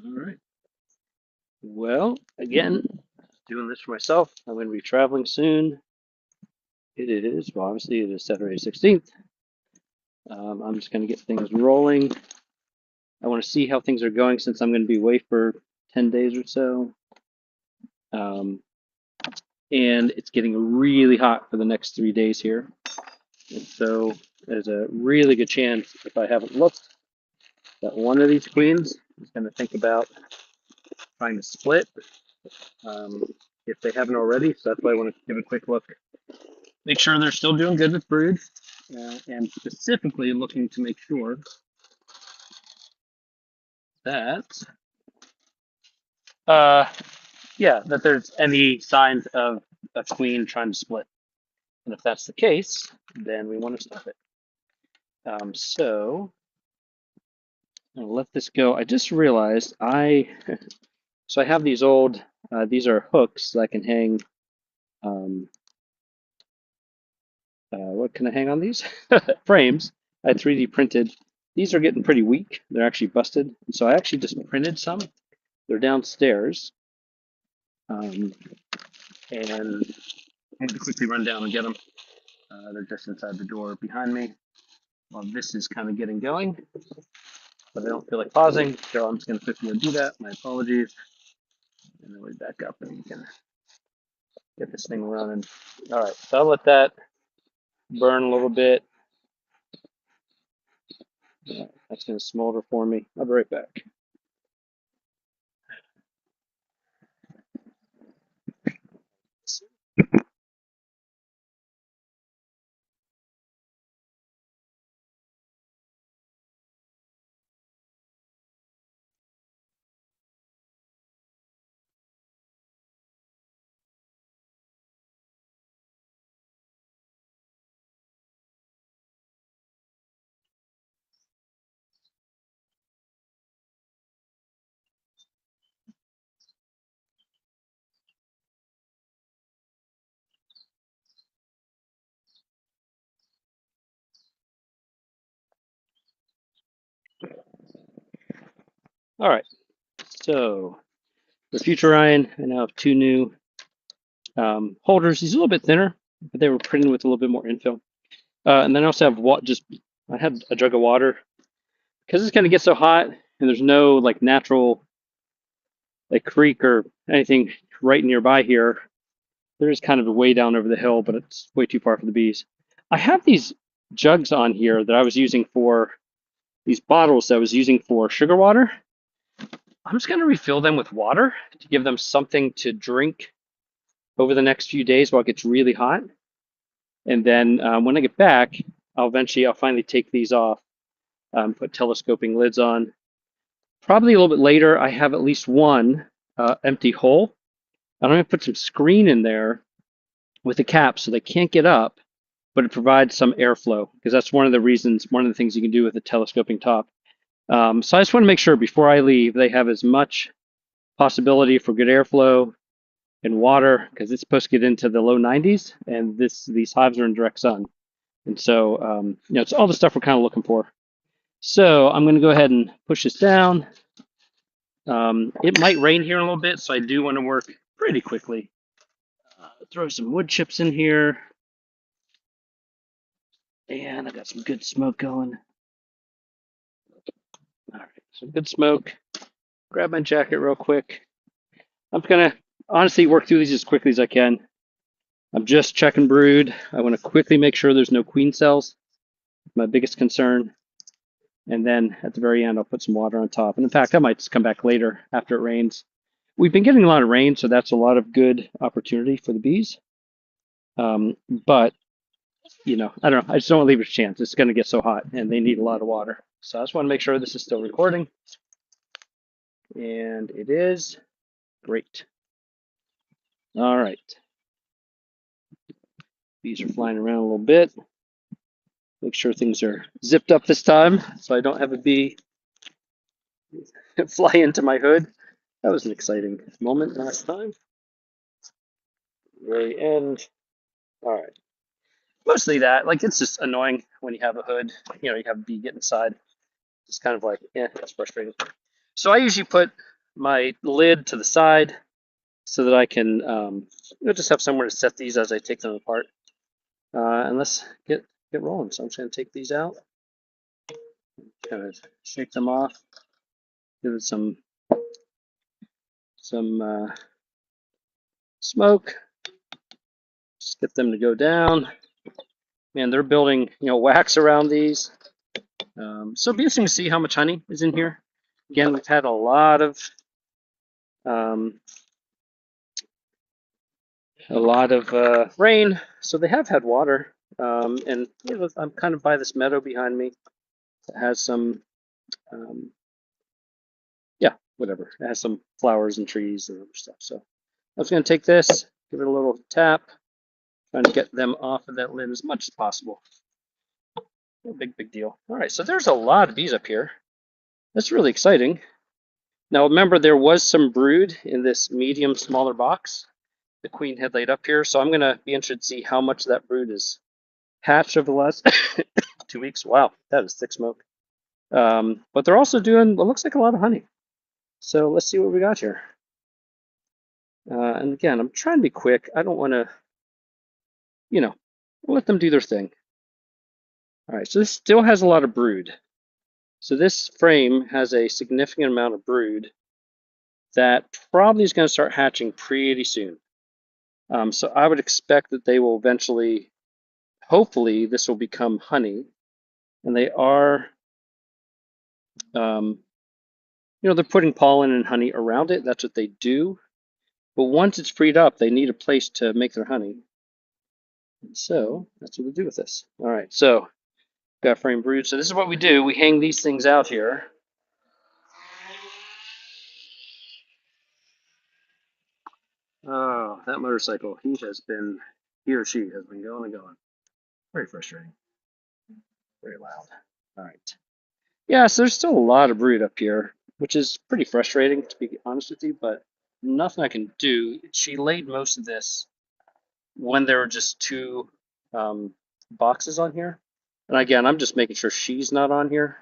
All right. Well, again, doing this for myself. I'm going to be traveling soon. Well, obviously, it is Saturday 16th. I'm just going to get things rolling. I want to see how things are going since I'm going to be away for 10 days or so. Um, and it's getting really hot for the next 3 days here. And so there's a really good chance, if I haven't looked, that one of these queens is going to think about trying to split um, if they haven't already. So that's why I want to give a quick look. Make sure they're still doing good with brood, and specifically looking to make sure that, uh, yeah, that there's any signs of a queen trying to split. And if that's the case, then we want to stop it. So I'll let this go. I just realized so I have these old, these are hooks that I can hang. Um, what can I hang on these? Frames. I 3D printed. These are getting pretty weak. They're actually busted. And so I actually just printed some. They're downstairs. And I'm going to quickly run down and get them. They're just inside the door behind me. While this is kind of getting going, but I don't feel like pausing, so I'm just going to quickly do that. My apologies. And then we back up and we can get this thing running. All right, so I'll let that burn a little bit. That's going to smolder for me. I'll be right back. All right, so for future Ryan, I now have two new holders. These are a little bit thinner, but they were printed with a little bit more infill. And then I also have I have a jug of water because it's going to get so hot and there's no like natural like creek or anything right nearby here. There is kind of a way down over the hill, but it's way too far for the bees. I have these jugs on here that I was using for these bottles that I was using for sugar water. I'm just going to refill them with water to give them something to drink over the next few days while it gets really hot. And then when I get back, I'll finally take these off, put telescoping lids on. Probably a little bit later, I have at least one empty hole. I'm going to put some screen in there with a cap so they can't get up, but it provides some airflow because that's one of the things you can do with a telescoping top. So I just want to make sure before I leave, they have as much possibility for good airflow and water because it's supposed to get into the low 90s, and these hives are in direct sun. And so, it's all the stuff we're kind of looking for. So I'm going to go ahead and push this down. It might rain here in a little bit, so I do want to work pretty quickly. Throw some wood chips in here. And I got some good smoke going. All right, some good smoke. Grab my jacket real quick. I'm going to honestly work through these as quickly as I can. I'm just checking brood. I want to quickly make sure there's no queen cells. My biggest concern. And then at the very end, I'll put some water on top. And in fact, I might just come back later after it rains. We've been getting a lot of rain, so that's a lot of good opportunity for the bees. But, I don't know. I just don't want to leave it a chance. It's going to get so hot, and they need a lot of water. So I just want to make sure this is still recording. And it is. Great. All right. Bees are flying around a little bit. Make sure things are zipped up this time so I don't have a bee fly into my hood. That was an exciting moment last time. Very end. All right. Mostly that. Like, it's just annoying when you have a hood. You have a bee get inside. It's kind of like, it's frustrating. So I usually put my lid to the side so that I can just have somewhere to set these as I take them apart. And let's get rolling. So I'm just going to take these out, kind of shake them off, give it some smoke, just get them to go down. Man, they're building wax around these. So it'll be interesting to see how much honey is in here. Again, we've had a lot of um, rain, so they have had water. And I'm kind of by this meadow behind me that has some, um, yeah, whatever. It has some flowers and trees and other stuff. So I was going to take this, give it a little tap, trying to get them off of that lid as much as possible. No big deal. All right, so there's a lot of bees up here. That's really exciting. Now remember, there was some brood in this medium, smaller box the queen had laid up here, so I'm going to be interested to see how much of that brood is hatched over the last 2 weeks. Wow, that is thick smoke. But they're also doing what looks like a lot of honey. So let's see what we got here. And again, I'm trying to be quick. I don't want to, let them do their thing. All right, so this still has a lot of brood. So this frame has a significant amount of brood that probably is going to start hatching pretty soon. So I would expect that they will eventually, hopefully, this will become honey. And they are, they're putting pollen and honey around it. That's what they do. But once it's freed up, they need a place to make their honey. And so that's what we do with this. All right, so got frame brood. So this is what we do. We hang these things out here. Oh, that motorcycle. He or she has been going and going. Very frustrating. Very loud. All right. Yeah, so there's still a lot of brood up here, which is pretty frustrating, to be honest with you, but nothing I can do. She laid most of this when there were just two boxes on here. And again, I'm just making sure she's not on here.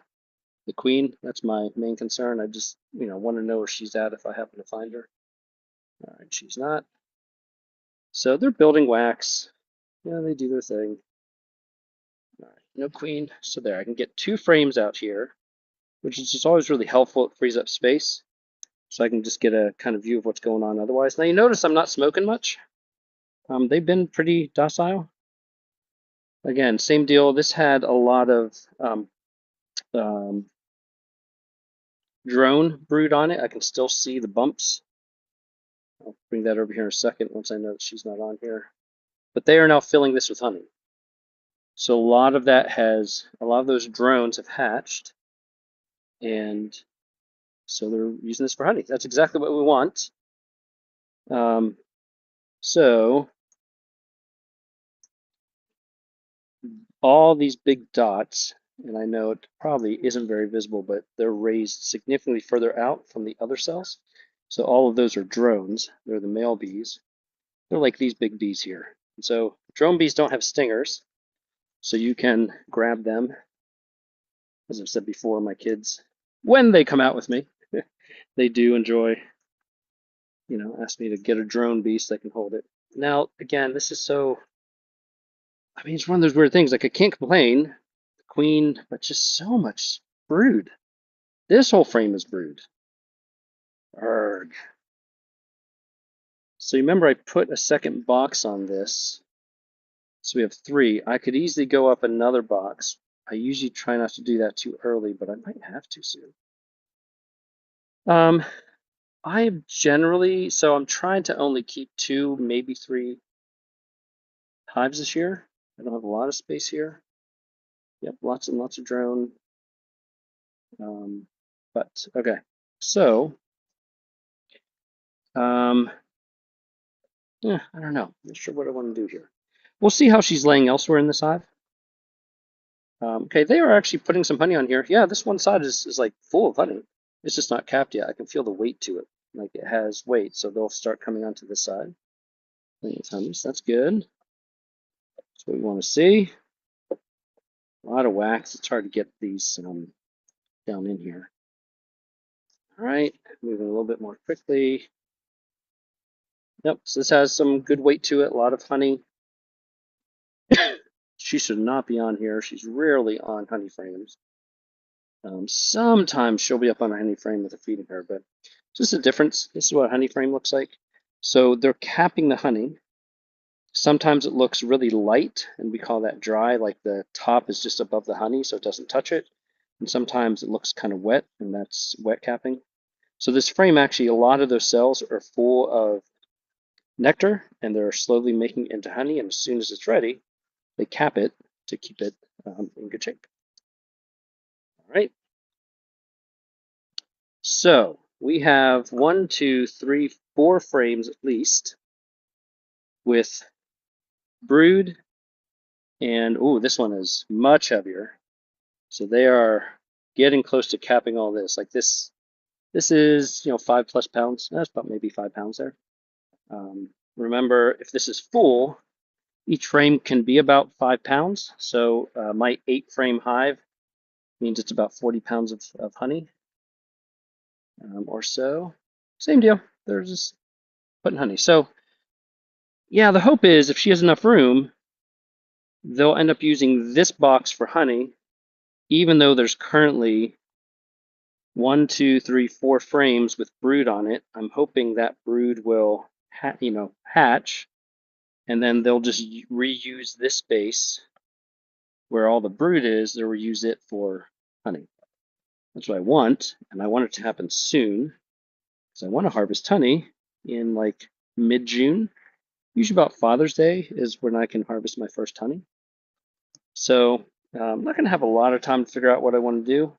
The queen, that's my main concern. I just, want to know where she's at if I happen to find her. All right, she's not. So they're building wax. Yeah, they do their thing. All right, no queen. So there, I can get 2 frames out here, which is just always really helpful. It frees up space. So I can just get a kind of view of what's going on otherwise. Now you notice I'm not smoking much. They've been pretty docile. Again, same deal. This had a lot of drone brood on it. I can still see the bumps. I'll bring that over here in a second once I know that she's not on here. But they are now filling this with honey. So a lot of those drones have hatched, and so they're using this for honey. That's exactly what we want. So all these big dots, and I know it probably isn't very visible, but they're raised significantly further out from the other cells. So all of those are drones. They're the male bees. They're like these big bees here. And so drone bees don't have stingers, so you can grab them. As I've said before, my kids, when they come out with me, they do enjoy, ask me to get a drone bee so they can hold it. Now, again, this is it's one of those weird things. Like, I can't complain, queen, but just so much brood. This whole frame is brood. Arg. So remember, I put a second box on this. So we have 3. I could easily go up another box. I usually try not to do that too early, but I might have to soon. I'm trying to only keep 2, maybe 3 hives this year. I don't have a lot of space here. Yep, lots and lots of drone. But okay, so yeah, I don't know. Not sure what I want to do here. We'll see how she's laying elsewhere in this hive. Okay, they are actually putting some honey on here. Yeah, this one side is like full of honey. It's just not capped yet. I can feel the weight to it. Like, it has weight, so they'll start coming onto this side. It's honey, so that's good. That's what we want to see. A lot of wax. It's hard to get these down in here. All right, moving a little bit more quickly. Yep, so this has some good weight to it, a lot of honey. She should not be on here. She's rarely on honey frames. Sometimes she'll be up on a honey frame with a feeding her, but just a difference. This is what a honey frame looks like. So they're capping the honey. Sometimes it looks really light, and we call that dry, like the top is just above the honey, so it doesn't touch it. And sometimes it looks kind of wet, and that's wet capping. So this frame, actually, a lot of those cells are full of nectar, and they're slowly making it into honey. And as soon as it's ready, they cap it to keep it in good shape. All right. So we have 1, 2, 3, 4 frames at least with brood, and oh, this one is much heavier. So they are getting close to capping all this. Like this is 5+ pounds. That's about maybe 5 pounds there. Remember, if this is full, each frame can be about 5 pounds. So my 8-frame hive means it's about 40 pounds of honey or so. Same deal. They're just putting honey. So yeah, the hope is if she has enough room, they'll end up using this box for honey, even though there's currently 1, 2, 3, 4 frames with brood on it. I'm hoping that brood will hatch, and then they'll just reuse this space where all the brood is. They'll reuse it for honey. That's what I want, and I want it to happen soon because I want to harvest honey in like mid-June. Usually about Father's Day is when I can harvest my first honey. So I'm not going to have a lot of time to figure out what I want to do.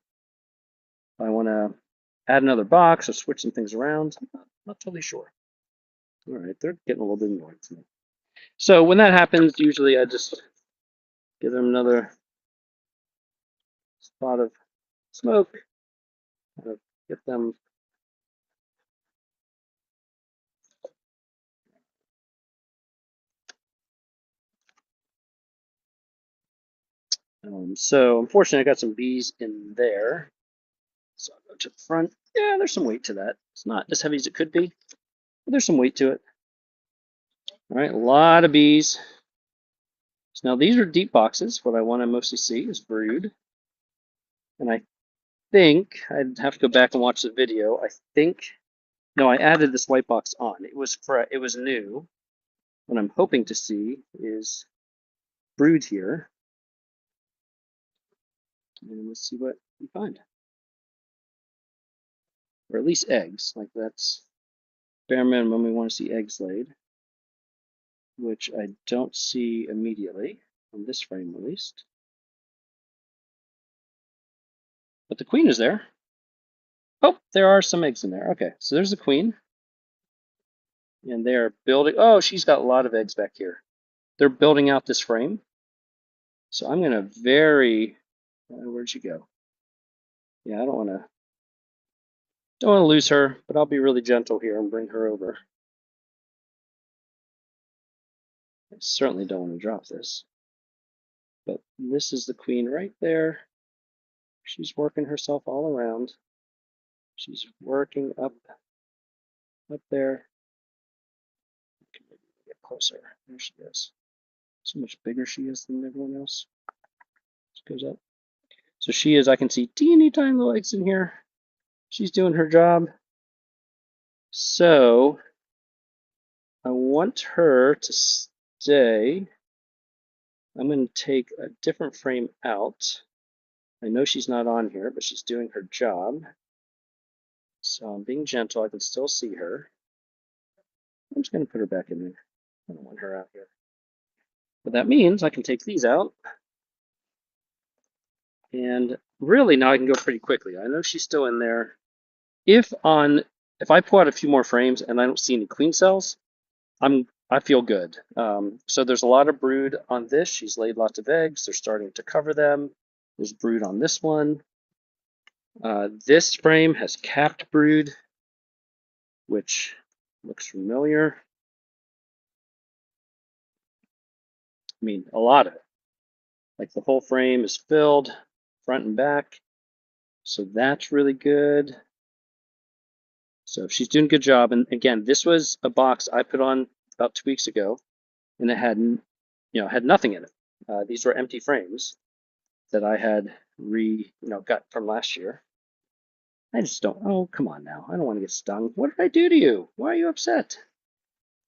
I want to add another box or switch some things around. I'm not totally sure. All right, they're getting a little bit annoying to me. So when that happens, usually I just give them another spot of smoke, get them. So unfortunately, I got some bees in there. So I'll go to the front. Yeah, there's some weight to that. It's not as heavy as it could be, but there's some weight to it. All right, a lot of bees. So now these are deep boxes. What I want to mostly see is brood. And I think I'd have to go back and watch the video. No, I added this white box on. It was new. What I'm hoping to see is brood here. And let's see what we find. Or at least eggs. Like that's bare minimum. We want to see eggs laid, which I don't see immediately on this frame at least. But the queen is there. Oh, there are some eggs in there. Okay, so there's the queen. And they're building. Oh, she's got a lot of eggs back here. They're building out this frame. So I'm going to where'd she go? Yeah, I don't want to lose her, but I'll be really gentle here and bring her over. I certainly don't want to drop this. But this is the queen right there. She's working herself all around. She's working up there. Get closer. There she is. So much bigger she is than everyone else. She goes up. So she is, I can see teeny tiny little eggs in here. She's doing her job. So I want her to stay. I'm going to take a different frame out. I know she's not on here, but she's doing her job. So I'm being gentle. I can still see her. I'm just going to put her back in there. I don't want her out here. But that means I can take these out. And really now I can go pretty quickly. I know she's still in there. If I pull out a few more frames and I don't see any queen cells, I feel good. So there's a lot of brood on this. She's laid lots of eggs. They're starting to cover them. There's brood on this one. This frame has capped brood, which looks familiar. I mean, a lot of it. Like the whole frame is filled, front and back. So that's really good. So she's doing a good job. And again, this was a box I put on about 2 weeks ago, and it had, had nothing in it. These were empty frames that I had got from last year. I just don't. Oh, come on now. I don't want to get stung. What did I do to you? Why are you upset?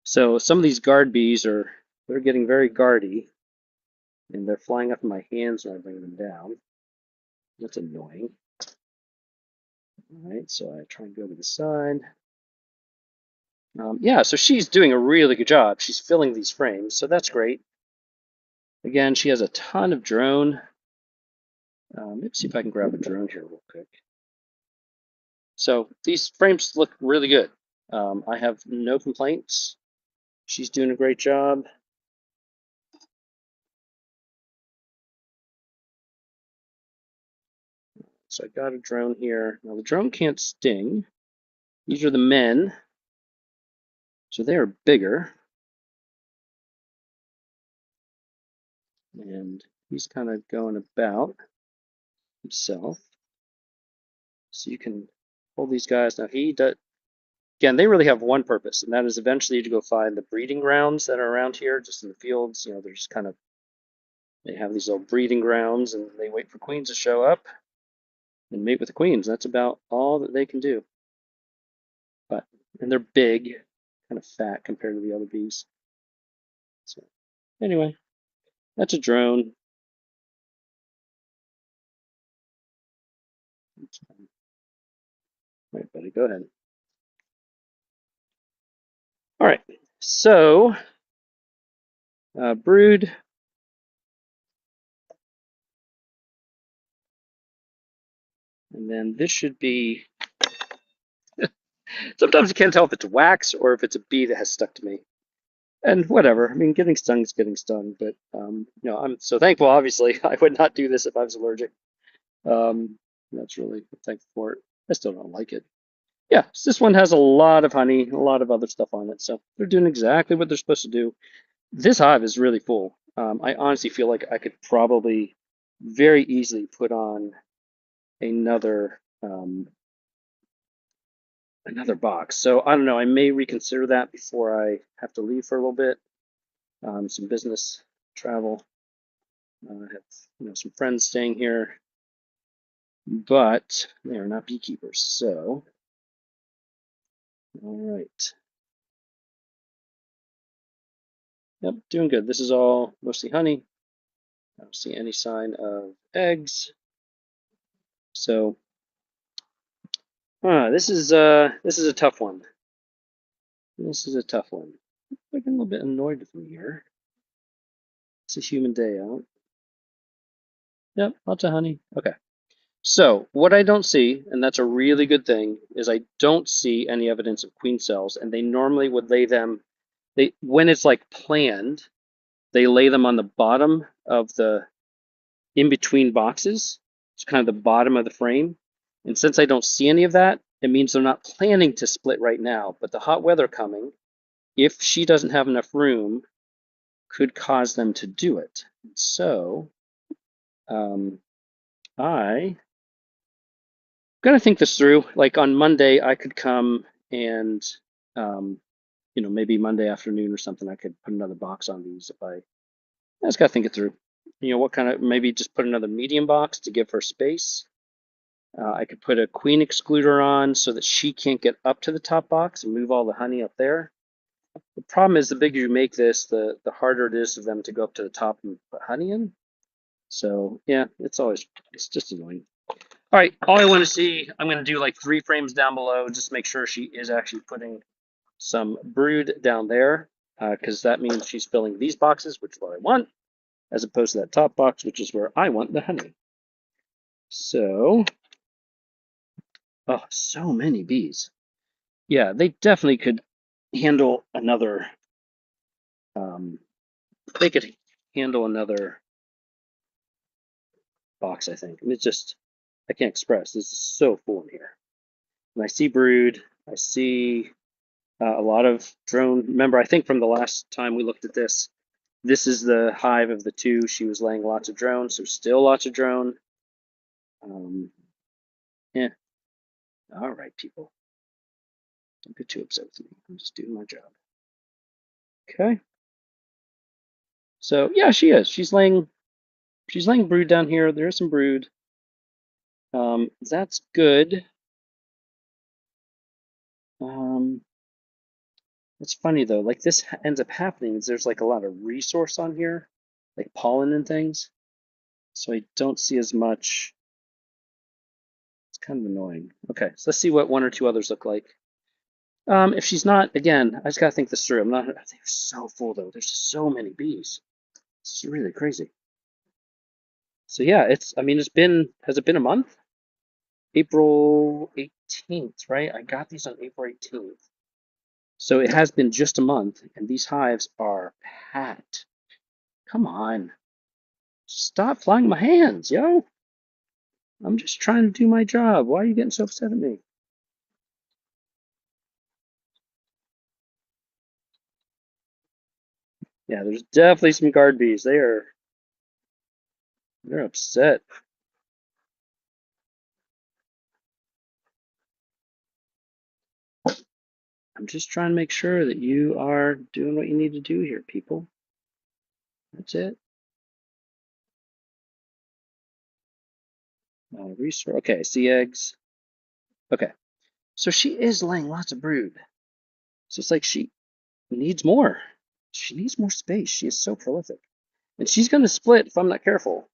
So some of these guard bees they're getting very guardy, and they're flying up in my hands when I bring them down. That's annoying. All right, so I try and go to the side. Yeah, so she's doing a really good job. She's filling these frames, so that's great. Again, she has a ton of drone. Let's see if I can grab a drone here real quick. So these frames look really good. I have no complaints. She's doing a great job. So I got a drone here. Now the drone can't sting. These are the men. So they are bigger. And he's kind of going about himself. So you can hold these guys. Now he does, again, they really have one purpose, and that is eventually to go find the breeding grounds that are around here, just in the fields. They're just they have these little breeding grounds, and they wait for queens to show up and mate with the queens. That's about all that they can do. And they're big, kind of fat compared to the other bees. So anyway, that's a drone. All right, buddy, go ahead. All right, so brood. And then this should be, sometimes you can't tell if it's wax or if it's a bee that has stuck to me. And whatever, I mean, getting stung is getting stung, but I'm so thankful. Obviously, I would not do this if I was allergic. That's really thankful for it. I still don't like it. Yeah, so this one has a lot of honey, a lot of other stuff on it, so they're doing exactly what they're supposed to do. This hive is really full. I honestly feel like I could probably very easily put on another another box. So I don't know. I may reconsider that before I have to leave for a little bit. Some business travel. I have some friends staying here, but they are not beekeepers. So all right. Yep, doing good. This is all mostly honey. I don't see any sign of eggs. So this is a tough one. This is a tough one. I'm getting a little bit annoyed with me here. It's a human day out. Yep, lots of honey. Okay. So what I don't see, and that's a really good thing, is I don't see any evidence of queen cells, and they normally would lay them, when it's like planned, they lay them on the bottom of the in-between boxes. It's kind of the bottom of the frame. And since I don't see any of that, it means they're not planning to split right now, but the hot weather coming, if she doesn't have enough room, could cause them to do it. So I gonna think this through. Like on Monday, I could come and maybe Monday afternoon or something, I could put another box on these if I just gotta think it through. What kind of, maybe just put another medium box to give her space. I could put a queen excluder on so that she can't get up to the top box and move all the honey up there. The problem is the bigger you make this, the harder it is for them to go up to the top and put honey in. So yeah, it's just annoying. All right, all I want to see, I'm going to do like 3 frames down below, just make sure she is actually putting some brood down there, because that means she's filling these boxes, which is what I want, as opposed to that top box, which is where I want the honey. So, oh, so many bees. Yeah, they definitely could handle another, they could handle another box, I think. It's just, I can't express. This is so full in here. And I see brood. I see a lot of drone. Remember, I think from the last time we looked at this, this is the hive of the 2. She was laying lots of drone, so still lots of drone. Yeah. All right, people. Don't get too upset with me. I'm just doing my job. Okay. So yeah, she is. She's laying brood down here. There is some brood. That's good. Um, it's funny though. Like this ends up happening is there's like a lot of resource on here, like pollen and things. So I don't see as much. It's kind of annoying. Okay, so let's see what one or two others look like. If she's not, again, I just gotta think this through. I'm not. They're so full though. There's just so many bees. It's really crazy. So yeah, it's. I mean, it's been. Has it been a month? April 18th, right? I got these on April 18th. So it has been just a month, and these hives are packed. Come on. Stop flying my hands, yo. I'm just trying to do my job. Why are you getting so upset at me? Yeah, there's definitely some guard bees. They're upset. I'm just trying to make sure that you are doing what you need to do here, people. That's it. Resource. Okay, see eggs. Okay, so she is laying lots of brood. So it's like she needs more. She needs more space. She is so prolific. And she's going to split if I'm not careful.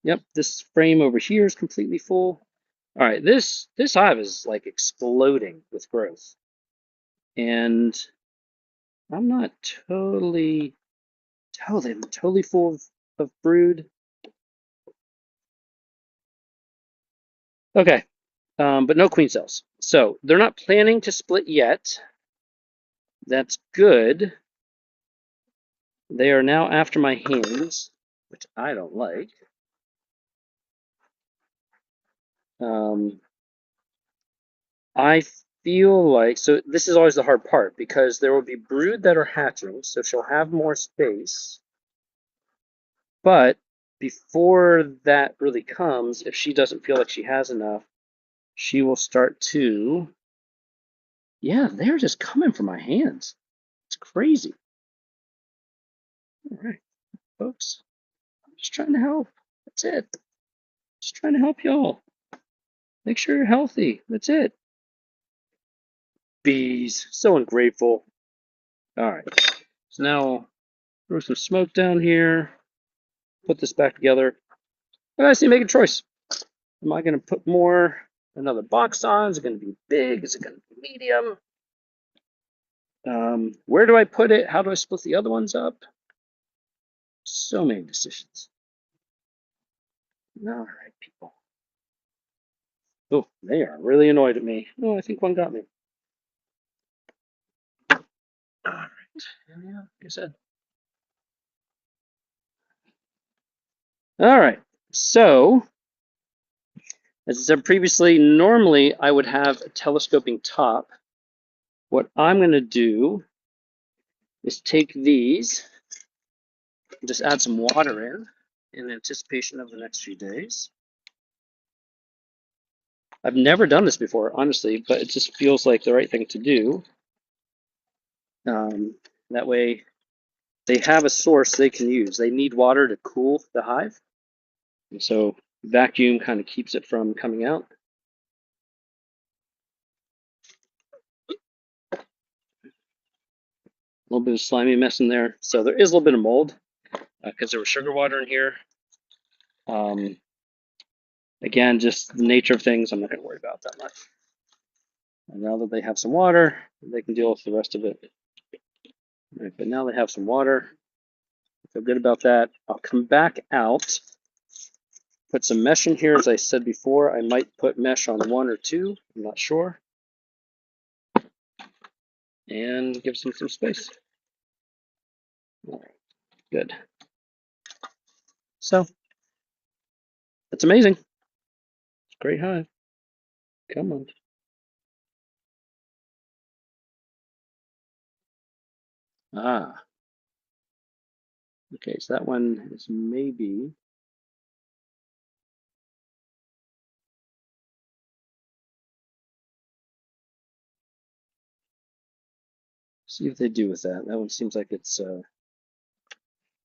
Yep, this frame over here is completely full. All right, this hive is like exploding with growth. And I'm not totally full of brood. Okay, but no queen cells. So they're not planning to split yet. That's good. They are now after my hands, which I don't like. Um, I feel like, so this is always the hard part because there will be brood that are hatching, so she'll have more space. But before that really comes, if she doesn't feel like she has enough, she will start to, yeah, they're just coming from my hands. It's crazy. All right, folks, I'm just trying to help. That's it. Just trying to help y'all. Make sure you're healthy. That's it. Bees, so ungrateful. All right, so now throw some smoke down here. Put this back together. I just need to make a choice. Am I going to put another box on? Is it going to be big? Is it going to be medium? Where do I put it? How do I split the other ones up? So many decisions. All right, people. Oh, they are really annoyed at me. Oh, I think one got me. All right. Yeah, like I said. All right. So, as I said previously, normally I would have a telescoping top. What I'm going to do is take these and just add some water in anticipation of the next few days. I've never done this before, honestly, but it just feels like the right thing to do. That way they have a source they can use. They need water to cool the hive. And so vacuum kind of keeps it from coming out. A little bit of slimy mess in there. So there is a little bit of mold because there was sugar water in here. Again, just the nature of things, I'm not going to worry about that much. And now that they have some water, they can deal with the rest of it. All right, but now they have some water. I feel good about that. I'll come back out, put some mesh in here. As I said before, I might put mesh on one or two. I'm not sure. And give them some space. All right, good. So that's amazing. It's a great hive. Come on. Ah, okay, so that one is maybe, See if they do with that. That one seems like it's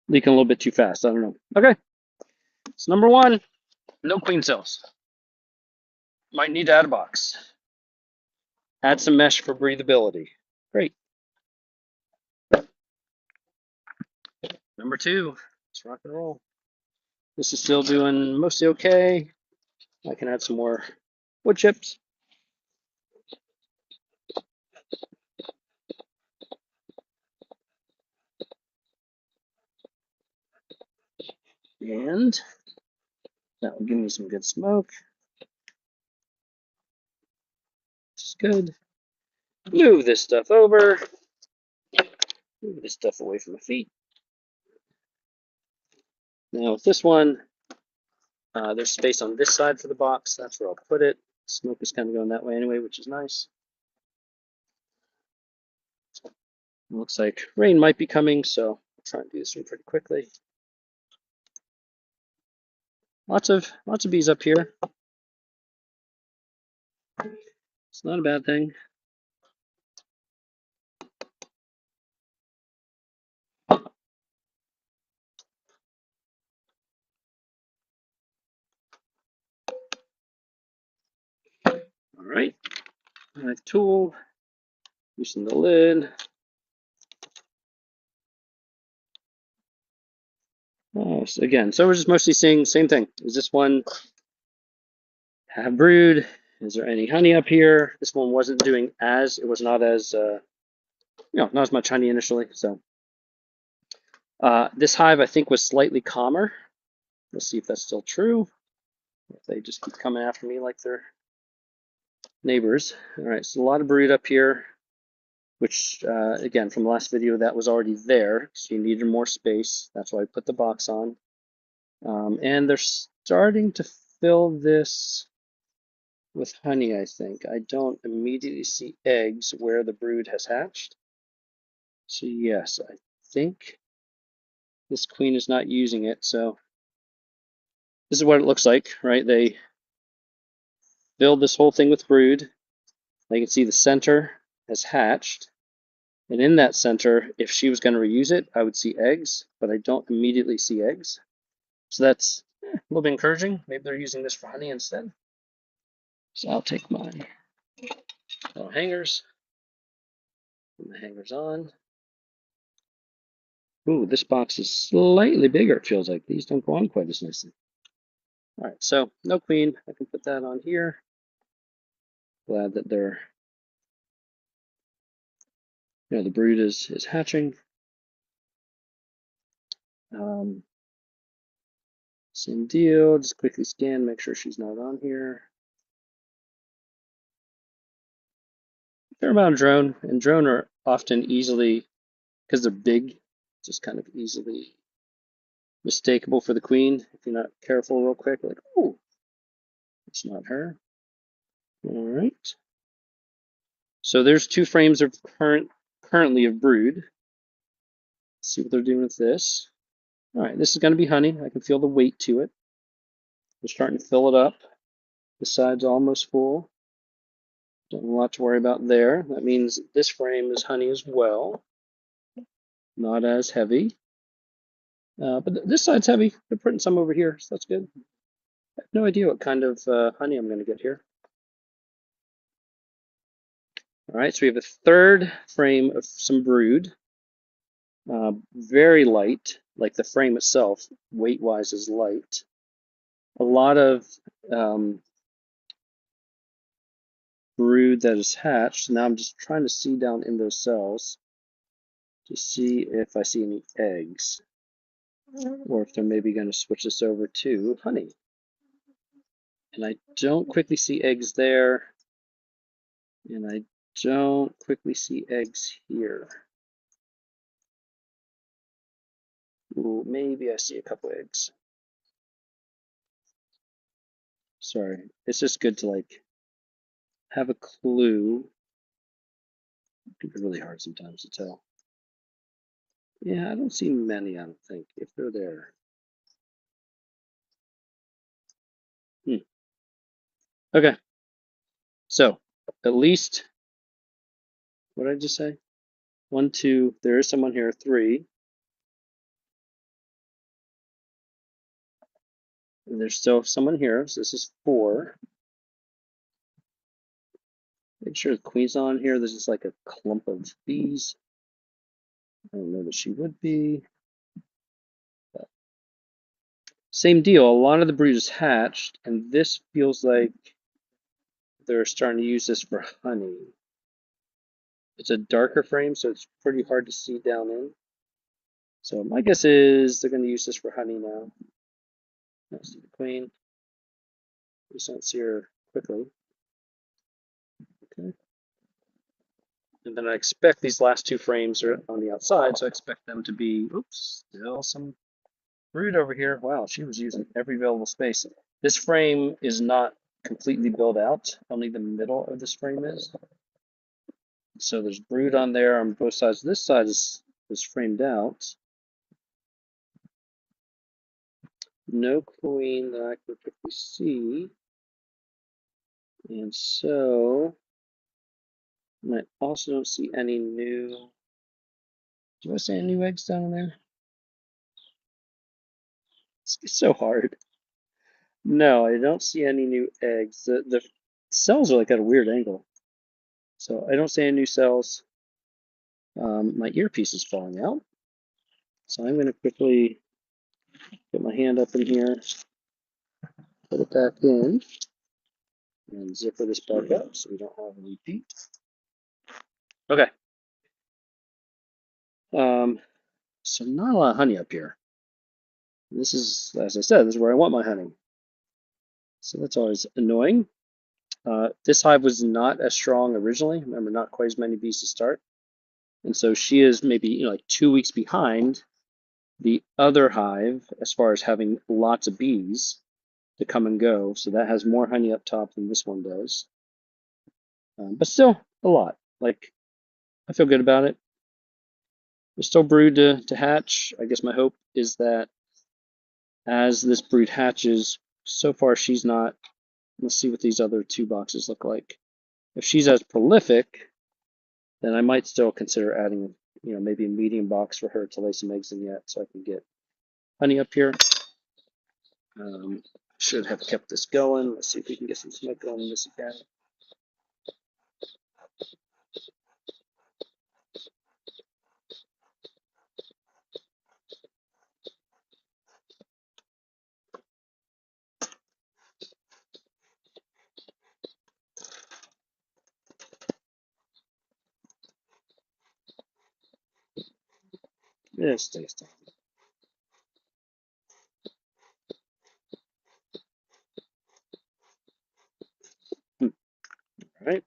leaking a little bit too fast. I don't know. Okay, so number one, no queen cells. Might need to add a box. Add some mesh for breathability. Great. Number two, let's rock and roll. This is still doing mostly okay. I can add some more wood chips. And that will give me some good smoke. Which is good. Move this stuff over. Move this stuff away from my feet. Now with this one, there's space on this side for the box. That's where I'll put it. Smoke is kind of going that way anyway, which is nice. It looks like rain might be coming, so I'll try and do this one pretty quickly. Lots of bees up here. It's not a bad thing. All right, knife tool, loosen the lid. Oh, so again, so we're just mostly seeing same thing. Is this one have brood? Is there any honey up here? This one wasn't doing as, it was not as, not as much honey initially. So this hive I think was slightly calmer. Let's see if that's still true. If they just keep coming after me like they're neighbors. All right, so a lot of brood up here, which again, from the last video, that was already there. So you needed more space. That's why I put the box on. And they're starting to fill this with honey, I think. I don't immediately see eggs where the brood has hatched. So yes, I think this queen is not using it. So this is what it looks like, right? They filled this whole thing with brood. You can see the center has hatched. And in that center, if she was going to reuse it, I would see eggs, but I don't immediately see eggs. So that's a little bit encouraging. Maybe they're using this for honey instead. So I'll take my hangers, put the hangers on. Ooh, this box is slightly bigger, it feels like. These don't go on quite as nicely. All right, so no queen. I can put that on here. Glad that they're, the brood is hatching. Same deal, just quickly scan, make sure she's not on here. Fair amount of drone, and drone are often easily, because they're big, just kind of easily mistakable for the queen if you're not careful real quick. Like, oh, it's not her. All right. So there's 2 frames of currently of brood. Let's see what they're doing with this. All right, this is going to be honey. I can feel the weight to it. We're starting to fill it up. The side's almost full. Don't have a lot to worry about there. That means this frame is honey as well. Not as heavy. But this side's heavy. They're putting some over here, so that's good. I have no idea what kind of honey I'm going to get here. All right, so we have a 3rd frame of some brood. Very light, like the frame itself, weight-wise is light. A lot of brood that is hatched. Now I'm just trying to see down in those cells to see if I see any eggs, or if they're maybe going to switch this over to honey. And I don't quickly see eggs there, and I don't quickly see eggs here. Ooh, maybe I see a couple eggs. Sorry, it's just good to like have a clue. It can be really hard sometimes to tell. Yeah, I don't see many, I don't think, if they're there. Okay, so at least, what did I just say? 1, 2. There is someone here. 3. And there's still someone here. So this is 4. Make sure the queen's on here. This is like a clump of bees. I don't know that she would be. But same deal. A lot of the brood is hatched, and this feels like they're starting to use this for honey. It's a darker frame, so it's pretty hard to see down in. So my guess is they're going to use this for honey now. That's the queen. Just don't see her quickly. Okay. And then I expect these last 2 frames are on the outside, so I expect them to be, oops, still some brood over here. Wow, she was using every available space. This frame is not completely built out. Only the middle of this frame is. So there's brood on there on both sides. This side is framed out. No queen that I can quickly see. And so I also don't see any new. Do I see any new eggs down there? It's so hard. No, I don't see any new eggs. The cells are like at a weird angle. So I don't see any new cells. My earpiece is falling out. So I'm going to quickly get my hand up in here, put it back in, and zipper this back up so we don't have a repeat. Okay. So not a lot of honey up here. This is, as I said, this is where I want my honey. So that's always annoying. This hive was not as strong originally. Remember, not quite as many bees to start. And so she is maybe like 2 weeks behind the other hive as far as having lots of bees to come and go. So that has more honey up top than this one does. But still a lot. Like, I feel good about it. There's still brood to hatch. I guess my hope is that as this brood hatches, so far she's not. Let's see what these other 2 boxes look like. If she's as prolific, then I might still consider adding, maybe a medium box for her to lay some eggs in yet, so I can get honey up here. Should have kept this going. Let's see if we can get some smoke going in this again. Yes, stay. All right.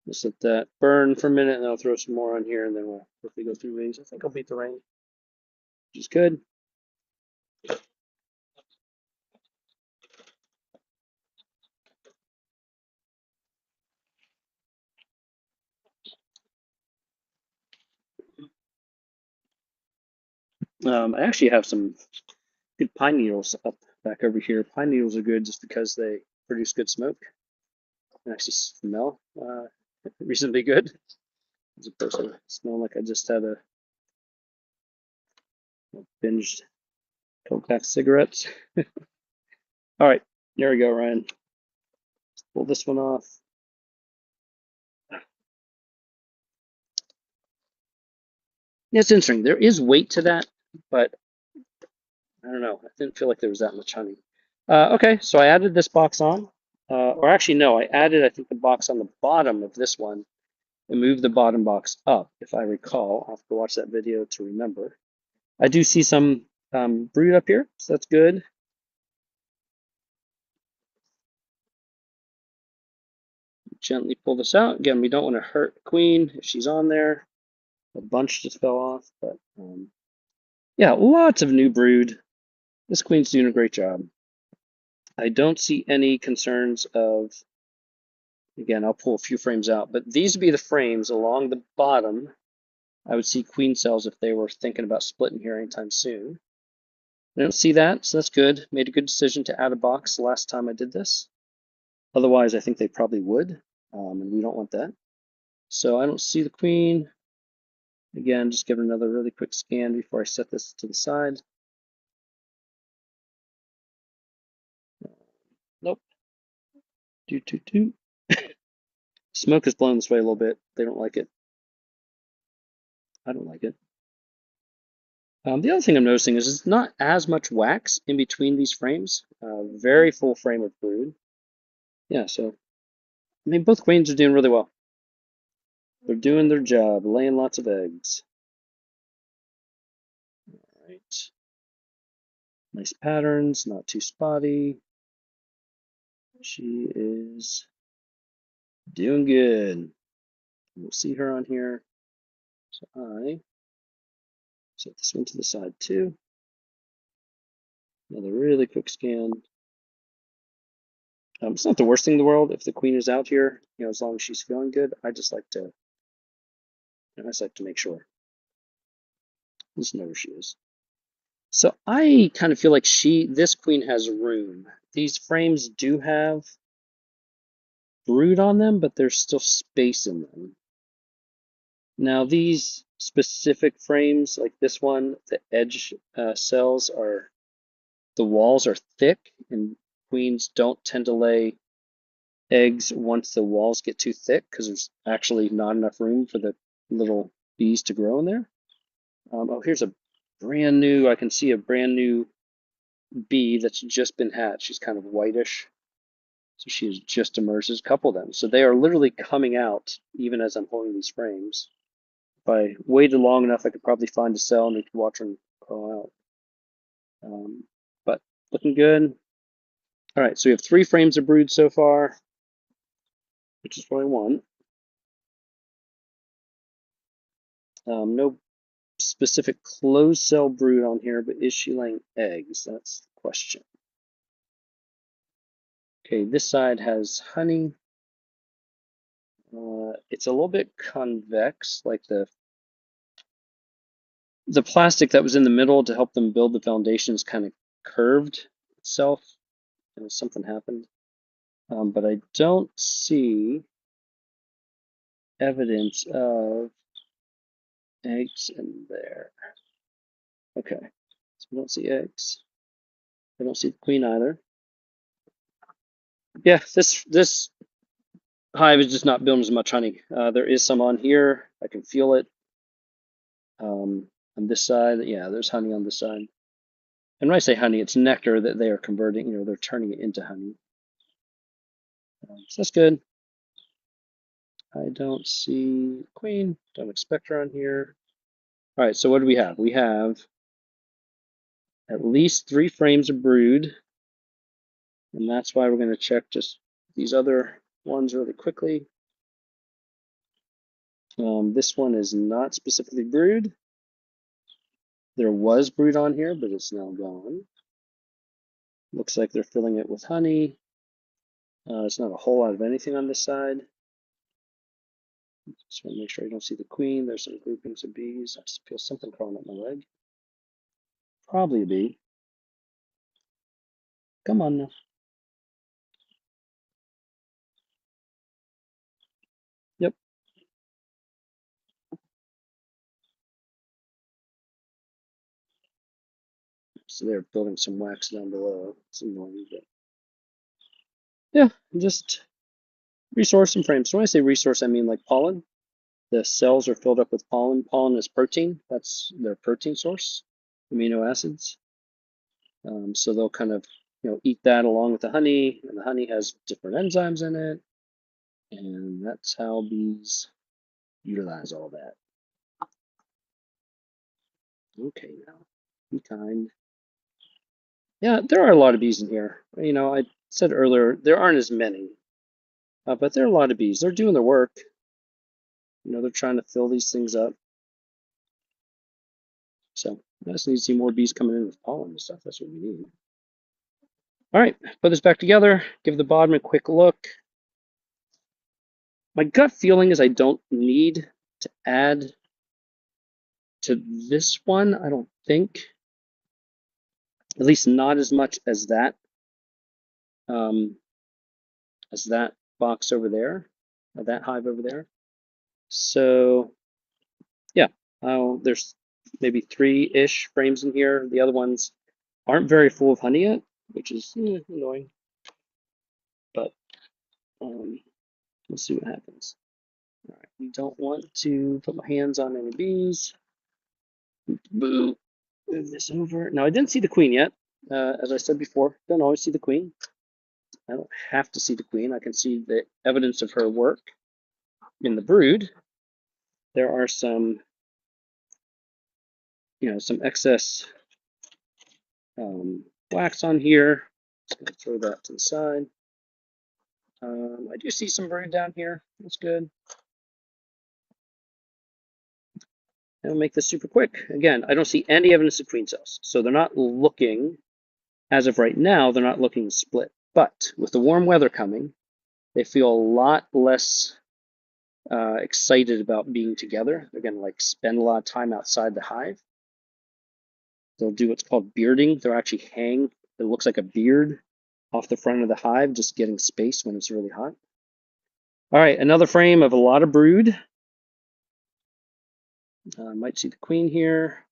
Just let that burn for a minute, and I'll throw some more on here, and then we'll quickly go through these. I think I'll beat the rain, which is good. I actually have some good pine needles up back over here. Pine needles are good just because they produce good smoke and actually smell reasonably good, as opposed to smelling like I just had a binged coke pack cigarettes. All right, there we go, Ryan. Let's pull this one off. Yeah, it's interesting. There is weight to that, but I don't know. I didn't feel like there was that much honey. Okay, so I added this box on. Or actually, no, I added, I think, the box on the bottom of this one and moved the bottom box up, if I recall. I'll have to watch that video to remember. I do see some brood up here, so that's good. Gently pull this out. Again, we don't want to hurt the queen if she's on there. A bunch just fell off, but yeah, lots of new brood. This queen's doing a great job. I don't see any concerns of, again, I'll pull a few frames out, but these would be the frames along the bottom. I would see queen cells if they were thinking about splitting here anytime soon. I don't see that, so that's good. Made a good decision to add a box the last time I did this. Otherwise, I think they probably would, and we don't want that. So I don't see the queen. Again, just give it another really quick scan before I set this to the side. Nope. Doot, doot, doot. Smoke is blowing this way a little bit. They don't like it. I don't like it. The other thing I'm noticing is it's not as much wax in between these frames. Very full frame of brood. Yeah, so I mean, both queens are doing really well. They're doing their job, laying lots of eggs. All right. Nice patterns, not too spotty. She is doing good. We'll see her on here. So I set this one to the side too. Another really quick scan. It's not the worst thing in the world if the queen is out here, as long as she's feeling good. I just like to make sure. Just know where she is. So I kind of feel like this queen has room. These frames do have brood on them, but there's still space in them. Now these specific frames, like this one, the edge cells the walls are thick, and queens don't tend to lay eggs once the walls get too thick because there's actually not enough room for the little bees to grow in there. Oh, here's a brand new, I can see a brand new bee that's just been hatched. She's kind of whitish. So she has just emerged. There's a couple of them. So they are literally coming out even as I'm holding these frames. If I waited long enough, I could probably find a cell and we could watch them crawl out. But looking good. All right, so we have 3 frames of brood so far, which is what I want. No specific closed cell brood on here, but is she laying eggs? That's the question. Okay, this side has honey. It's a little bit convex, like the plastic that was in the middle to help them build the foundations kind of curved itself, and something happened. But I don't see evidence of eggs in there. Okay, so we don't see eggs. I don't see the queen either. Yeah, this hive is just not building as much honey. There is some on here. I can feel it. On this side, yeah, there's honey on this side. And when I say honey, it's nectar that they are converting, they're turning it into honey. So that's good. I don't see queen, don't expect her on here. All right, so what do we have? We have at least 3 frames of brood, and that's why we're going to check just these other ones really quickly. This one is not specifically brood. There was brood on here, but it's now gone. Looks like they're filling it with honey. It's not a whole lot of anything on this side. Just want to make sure I don't see the queen. There's some groupings of bees. I feel something crawling up my leg. Probably a bee. Come on now. Yep. So they're building some wax down below. It's annoying, but yeah, just resource and frames. So when I say resource, I mean like pollen. The cells are filled up with pollen. Pollen is protein. That's their protein source, amino acids. So they'll kind of eat that along with the honey, and the honey has different enzymes in it, and that's how bees utilize all that. Okay, now be kind. Yeah, there are a lot of bees in here. I said earlier there aren't as many, but there are a lot of bees. They're doing their work. They're trying to fill these things up. So I just need to see more bees coming in with pollen and stuff. That's what we need. All right, put this back together. Give the bottom a quick look. My gut feeling is I don't need to add to this one. I don't think, at least not as much um, as that box over there, or that hive over there. So yeah, there's maybe 3-ish frames in here. The other ones aren't very full of honey yet, which is annoying, but we'll see what happens. All right, we don't want to put my hands on any bees. Boo. Move this over. Now, I didn't see the queen yet. As I said before, don't always see the queen. I don't have to see the queen. I can see the evidence of her work in the brood. There are some, some excess wax on here. Just gonna throw that to the side. I do see some brood down here. That's good. And I'll make this super quick. Again, I don't see any evidence of queen cells, so they're not looking, as of right now, they're not looking split. But with the warm weather coming, they feel a lot less excited about being together. They're going to like spend a lot of time outside the hive. They'll do what's called bearding. They'll actually hang, it looks like a beard off the front of the hive, just getting space when it's really hot. All right, another frame of a lot of brood. Might see the queen here.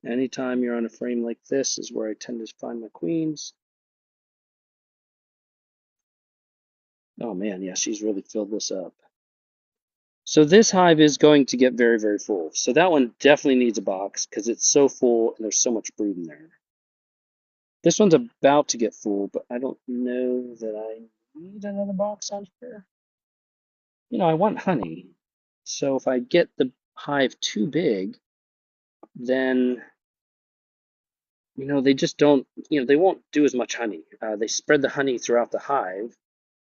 Anytime you're on a frame like this is where I tend to find my queens. Oh man, yeah, she's really filled this up. So this hive is going to get very, very full. So that one definitely needs a box because it's so full and there's so much brood in there. This one's about to get full, but I don't know that I need another box on here. I want honey. So if I get the hive too big, then, they just don't, they won't do as much honey. They spread the honey throughout the hive,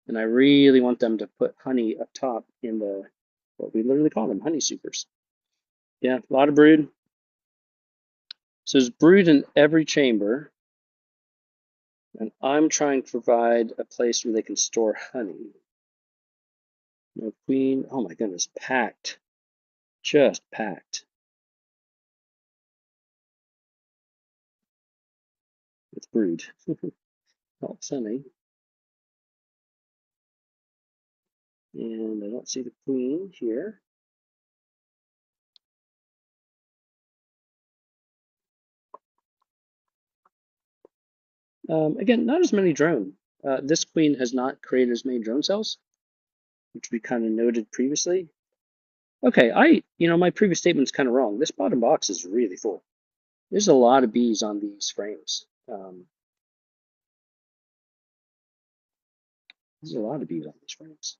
and I really want them to put honey up top in what we literally call them, honey supers. Yeah, a lot of brood. So there's brood in every chamber, and I'm trying to provide a place where they can store honey. No queen. Oh my goodness, packed. Just packed with brood. Not sunny. And I don't see the queen here. Again, not as many drone. This queen has not created as many drone cells, which we kind of noted previously. Okay, my previous statement's kind of wrong. This bottom box is really full. There's a lot of bees on these frames. There's a lot of bees on these frames.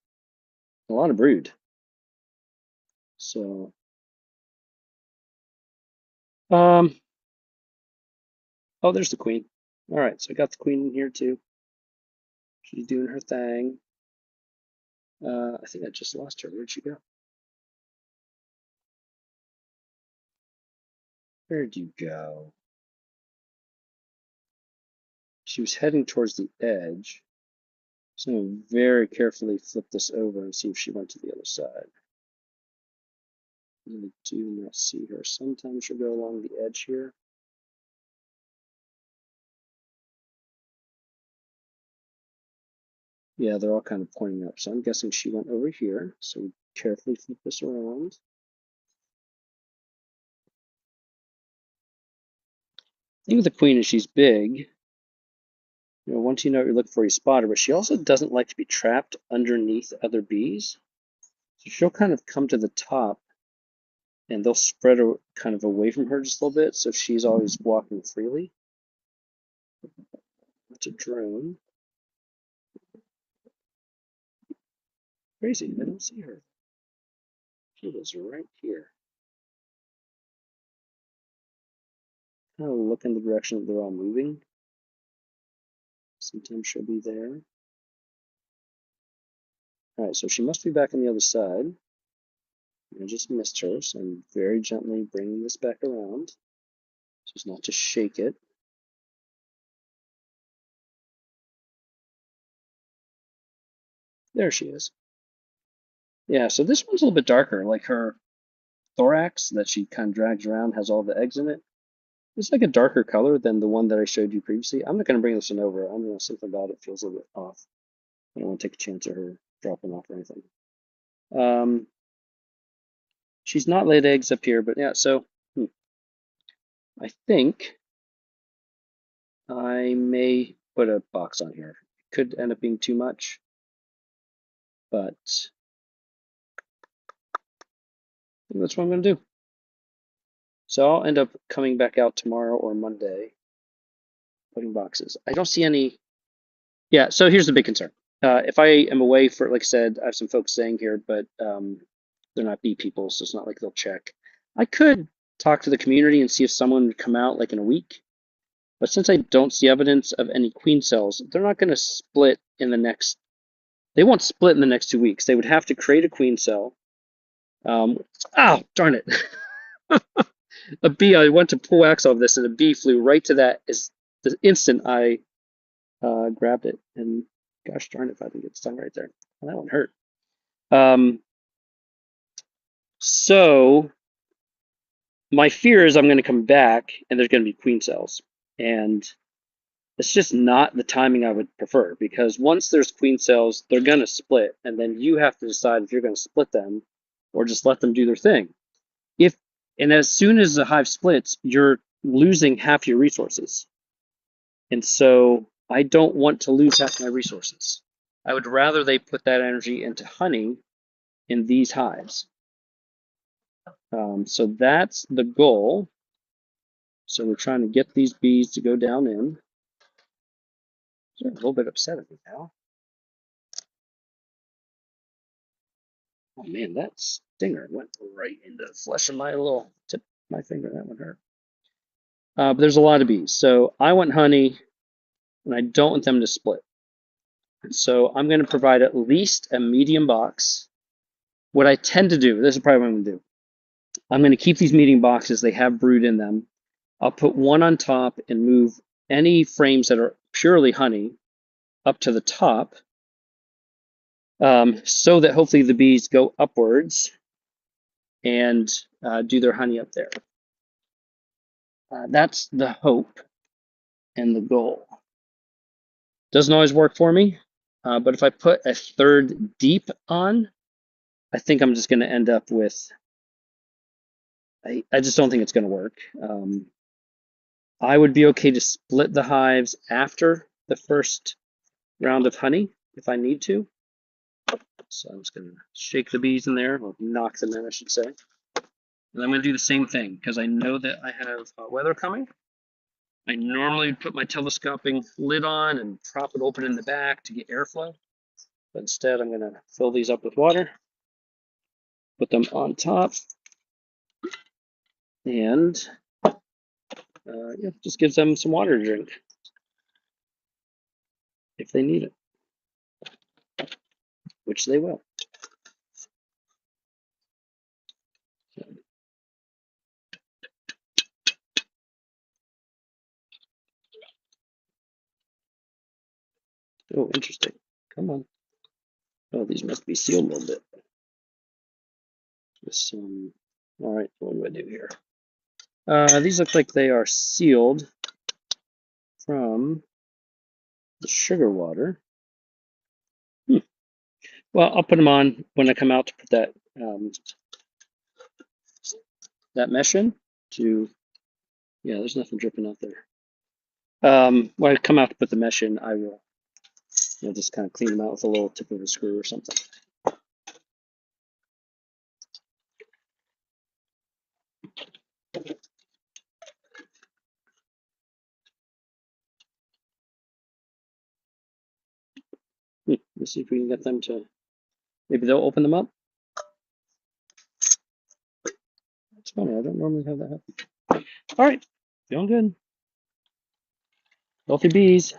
A lot of brood. So, oh, there's the queen. All right, so I got the queen in here too. She's doing her thing. I think I just lost her. Where'd she go? Where'd you go? She was heading towards the edge. So I'm going to very carefully flip this over and see if she went to the other side. I do not see her. Sometimes she'll go along the edge here. Yeah, they're all kind of pointing up. So I'm guessing she went over here. So we carefully flip this around. The thing with the queen is she's big. Once you know what you're looking for, you spot her, but she also doesn't like to be trapped underneath other bees. So she'll kind of come to the top and they'll spread her kind of away from her just a little bit, so she's always walking freely. That's a drone. Crazy, I don't see her. She is right here. Kind of look in the direction that they're all moving. Sometimes she'll be there. All right, so she must be back on the other side. I just missed her, so I'm very gently bringing this back around, just not to shake it. There she is. Yeah, so this one's a little bit darker, like her thorax that she kind of drags around has all the eggs in it. It's like a darker color than the one that I showed you previously. I'm not going to bring this one over. I don't know, something about it feels a little bit off. I don't want to take a chance of her dropping off or anything. She's not laid eggs up here, but yeah, so I think I may put a box on here. It could end up being too much, but I think that's what I'm going to do. So I'll end up coming back out tomorrow or Monday, putting boxes. I don't see any. Yeah, so here's the big concern. If I am away for, like I said, I have some folks staying here, but they're not bee people, so it's not like they'll check. I could talk to the community and see if someone would come out like in a week. But since I don't see evidence of any queen cells, they're not going to split in the next, they won't split in the next 2 weeks. They would have to create a queen cell. Oh, darn it. A bee, I went to pull wax off this and a bee flew right to that is the instant I grabbed it. And gosh darn it if I didn't get stung right there. Well, that one hurt. So my fear is I'm going to come back and there's going to be queen cells. And it's just not the timing I would prefer because once there's queen cells, they're going to split. And then you have to decide if you're going to split them or just let them do their thing. And as soon as the hive splits, you're losing half your resources. And so I don't want to lose half my resources. I would rather they put that energy into honey in these hives. So that's the goal. So we're trying to get these bees to go down in. They're a little bit upset at me now. Oh man, that stinger went right into the flesh of my little tip of my finger. That one hurt. But there's a lot of bees. So I want honey, and I don't want them to split. So I'm going to provide at least a medium box. What I tend to do, this is probably what I'm going to do. I'm going to keep these medium boxes. They have brood in them. I'll put one on top and move any frames that are purely honey up to the top so that hopefully the bees go upwards and do their honey up there. That's the hope and the goal. Doesn't always work for me, but if I put a third deep on, I think I'm just going to end up with, I just don't think it's going to work. I would be okay to split the hives after the first round of honey if I need to. So I'm just going to shake the bees in there, or knock them in, I should say. And I'm going to do the same thing because I know that I have hot weather coming. I normally put my telescoping lid on and prop it open in the back to get airflow. But instead, I'm going to fill these up with water, put them on top, and yeah, just gives them some water to drink if they need it, which they will. Oh, interesting. Come on. Oh, these must be sealed a little bit. Just all right, what do I do here? These look like they are sealed from the sugar water. Well, I'll put them on when I come out to put that that mesh in. Yeah, there's nothing dripping out there. When I come out to put the mesh in, I will just kind of clean them out with a little tip of a screw or something. Let's see if we can get them to, maybe they'll open them up. It's funny, I don't normally have that happen. All right, feeling good. Healthy bees,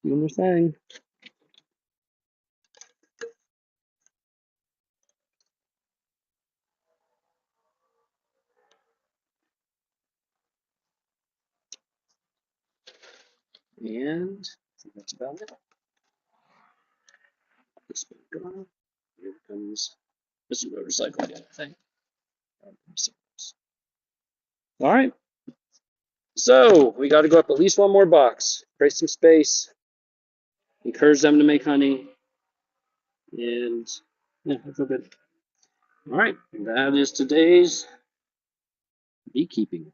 doing their thing. And I think that's about it. This one gone. Here comes Mr. Motorcycle again, I think. All right. So we got to go up at least one more box, create some space, encourage them to make honey, and yeah, I feel good. All right, that is today's beekeeping.